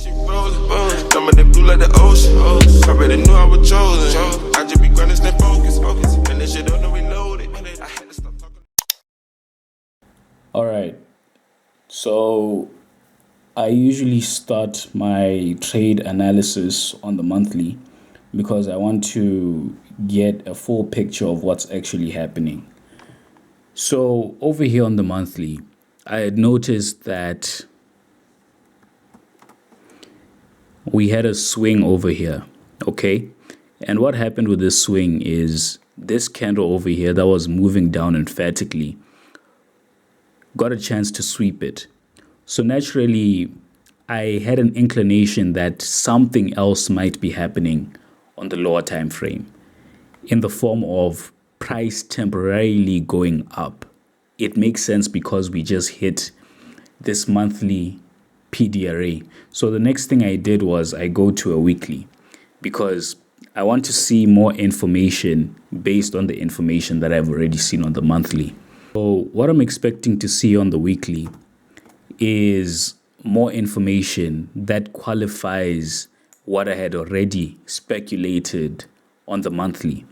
Number that blue like the ocean. I already knew I was chosen. I just be grinding, stay focused. And this shit don't know reloaded. I had to stop talking. All right. So I usually start my trade analysis on the monthly because I want to get a full picture of what's actually happening. So over here on the monthly, I had noticed that we had a swing over here, okay? And what happened with this swing is this candle over here that was moving down emphatically got a chance to sweep it. So naturally, I had an inclination that something else might be happening on the lower time frame in the form of price temporarily going up. It makes sense because we just hit this monthly PDRA. So the next thing I did was I go to a weekly because I want to see more information based on the information that I've already seen on the monthly. So what I'm expecting to see on the weekly is more information that qualifies what I had already speculated on the monthly.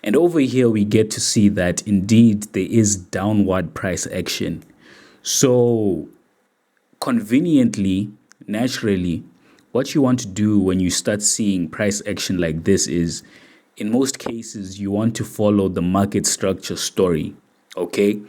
And over here, we get to see that indeed there is downward price action. So conveniently, naturally, what you want to do when you start seeing price action like this is, in most cases, you want to follow the market structure story, okay?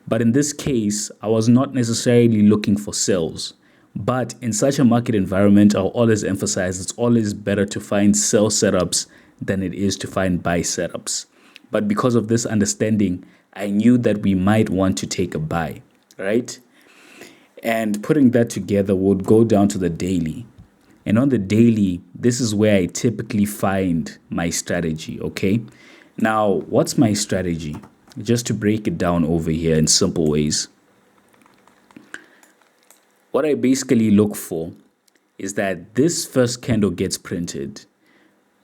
But in this case, I was not necessarily looking for sales. But in such a market environment, I'll always emphasize it's always better to find sell setups than it is to find buy setups. But because of this understanding, I knew that we might want to take a buy, right? And putting that together, we'll go down to the daily. And on the daily, this is where I typically find my strategy, okay? Now, what's my strategy? Just to break it down over here in simple ways. What I basically look for is that this first candle gets printed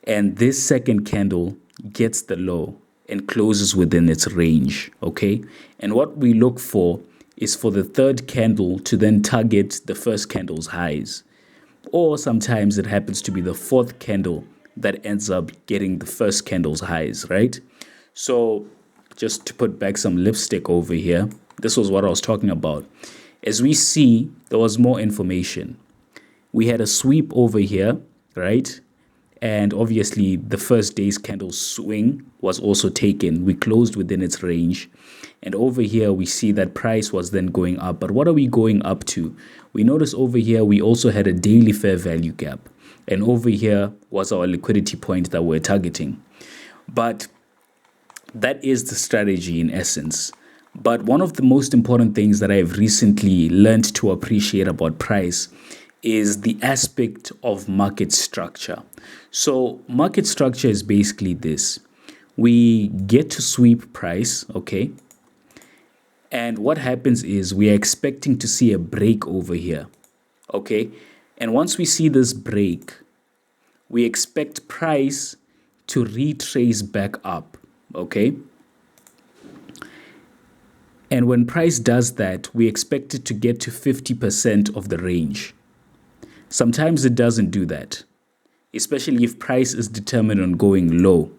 and this second candle gets the low and closes within its range, okay? And what we look for is for the third candle to then target the first candle's highs. Or sometimes it happens to be the fourth candle that ends up getting the first candle's highs, right? So just to put back some lipstick over here, this was what I was talking about. As we see, there was more information. We had a sweep over here, right? And obviously, the first day's candle swing was also taken. We closed within its range. And over here, we see that price was then going up. But what are we going up to? We notice over here, we also had a daily fair value gap. And over here was our liquidity point that we're targeting. But that is the strategy in essence. But one of the most important things that I've recently learned to appreciate about price is the aspect of market structure. So market structure is basically this. We get to sweep price, okay? And what happens is we are expecting to see a break over here, okay? And once we see this break, we expect price to retrace back up, okay? And when price does that, we expect it to get to 50% of the range. Sometimes it doesn't do that, especially if price is determined on going low,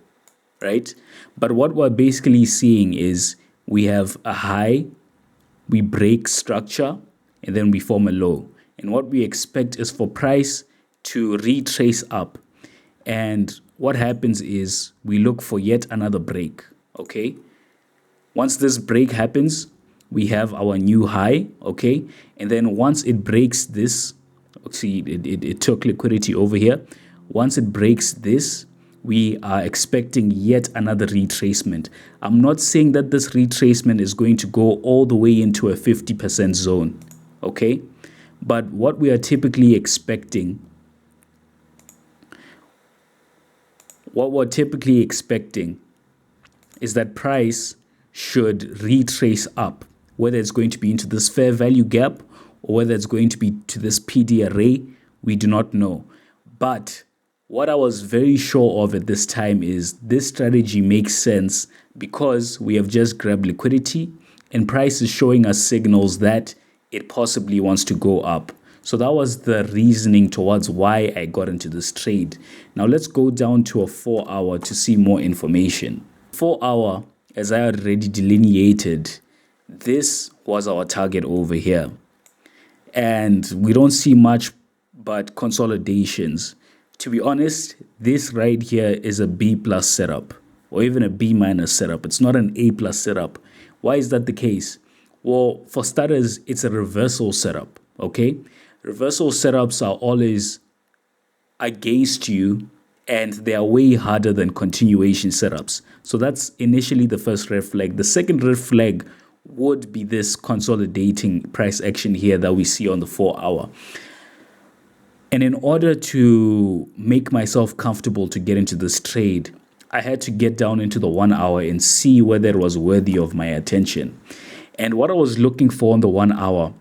right? But what we're basically seeing is we have a high, we break structure, and then we form a low. And what we expect is for price to retrace up. And what happens is we look for yet another break, okay? Once this break happens, we have our new high, okay? And then once it breaks this, see, it took liquidity over here. Once it breaks this, we are expecting yet another retracement. I'm not saying that this retracement is going to go all the way into a 50% zone, okay? But what we are typically expecting, is that price should retrace up, whether it's going to be into this fair value gap or whether it's going to be to this PD array, we do not know. But what I was very sure of at this time is this strategy makes sense because we have just grabbed liquidity and price is showing us signals that it possibly wants to go up. So that was the reasoning towards why I got into this trade. Now let's go down to a 4-hour to see more information. 4-hour, as I already delineated, this was our target over here. And we don't see much but consolidations. To be honest, this right here is a B plus setup or even a B minus setup. It's not an A plus setup. Why is that the case? Well, for starters, it's a reversal setup, okay? Reversal setups are always against you and they are way harder than continuation setups. So that's initially the first red flag. The second red flag would be this consolidating price action here that we see on the 4-hour. And in order to make myself comfortable to get into this trade, I had to get down into the 1-hour and see whether it was worthy of my attention. And what I was looking for on the 1-hour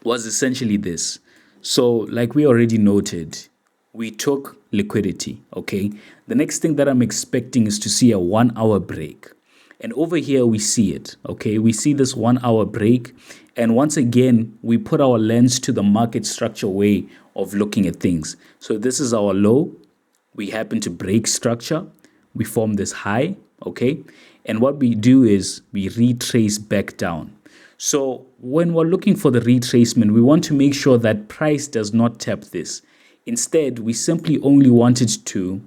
was essentially this. So like we already noted, we took liquidity, okay? The next thing that I'm expecting is to see a 1-hour break. And over here, we see it, okay? We see this 1-hour break. And once again, we put our lens to the market structure way of looking at things. So this is our low. We happen to break structure. We form this high, okay? And what we do is we retrace back down. So when we're looking for the retracement, we want to make sure that price does not tap this. Instead, we simply only wanted to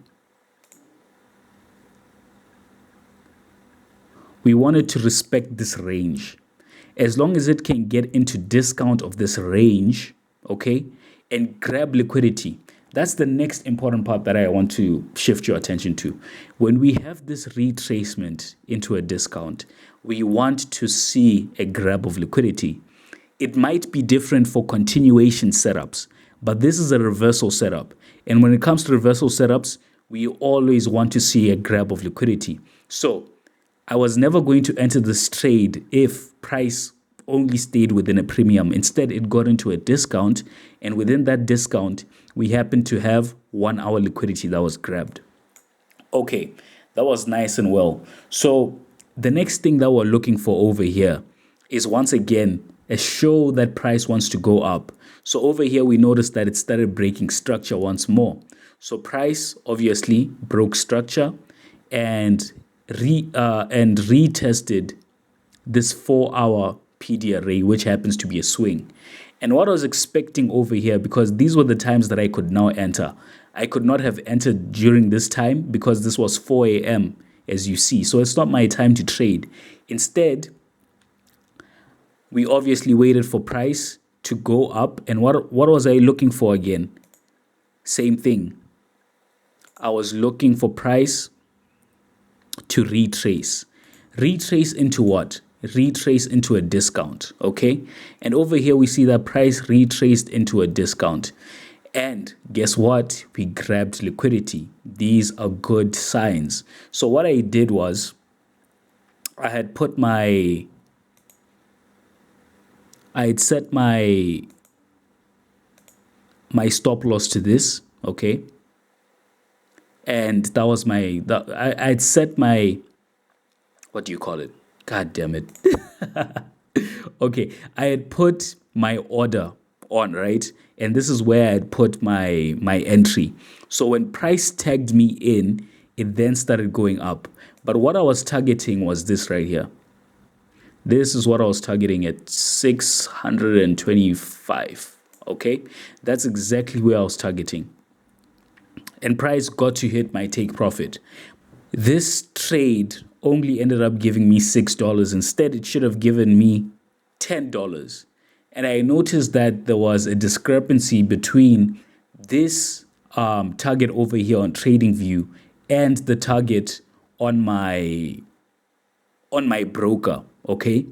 respect this range. As long as it can get into discount of this range, okay, and grab liquidity. That's the next important part that I want to shift your attention to. When we have this retracement into a discount, we want to see a grab of liquidity. It might be different for continuation setups, but this is a reversal setup. And when it comes to reversal setups, we always want to see a grab of liquidity. So I was never going to enter this trade if price only stayed within a premium. Instead, it got into a discount, and within that discount, we happened to have 1-hour liquidity that was grabbed. Okay, that was nice and well. So the next thing that we're looking for over here is once again a show that price wants to go up. So over here, we noticed that it started breaking structure once more. So price obviously broke structure and retested this 4-hour PD array, which happens to be a swing. And what I was expecting over here, because these were the times that I could now enter. I could not have entered during this time because this was 4 a.m. as you see. So it's not my time to trade. Instead, we obviously waited for price to go up. And what was I looking for again? Same thing. I was looking for price to retrace. Retrace into what? Retrace into a discount, okay? And over here, we see that price retraced into a discount. And guess what? We grabbed liquidity. These are good signs. So what I did was I had set my stop loss to this, okay? And that was I'd set my, what do you call it? God damn it. Okay, I had put my order on, right? And this is where I had put my entry. So when price tagged me in, it then started going up. But what I was targeting was this right here. This is what I was targeting at 625, okay? That's exactly where I was targeting. And price got to hit my take profit. This trade only ended up giving me $6. Instead, it should have given me $10. And I noticed that there was a discrepancy between this target over here on TradingView and the target on my broker, okay?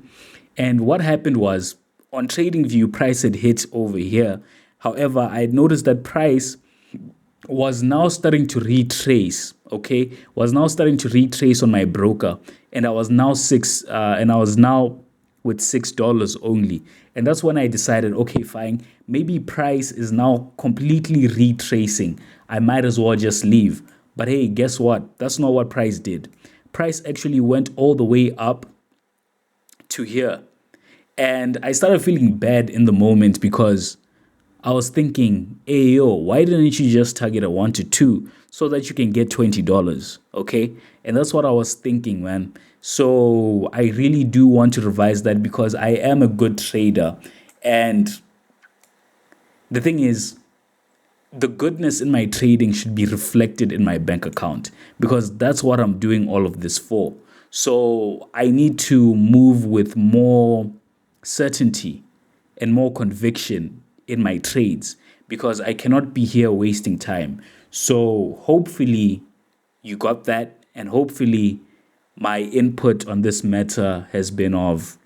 And what happened was on TradingView, price had hit over here. However, I had noticed that price was now starting to retrace, okay? Was now starting to retrace on my broker, and I was now with $6 only. And that's when I decided, okay, fine, maybe price is now completely retracing. I might as well just leave. But hey, guess what? That's not what price did. Price actually went all the way up to here. And I started feeling bad in the moment because I was thinking, hey, yo, why didn't you just target a 1 to 2 so that you can get $20? Okay. And that's what I was thinking, man. So I really do want to revise that because I am a good trader. And the thing is, the goodness in my trading should be reflected in my bank account because that's what I'm doing all of this for. So I need to move with more certainty and more conviction in my trades because I cannot be here wasting time. So hopefully you got that, and hopefully my input on this matter has been of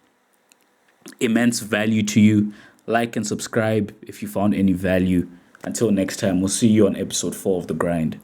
immense value to you. Like and subscribe if you found any value. Until next time, we'll see you on episode 4 of The Grind.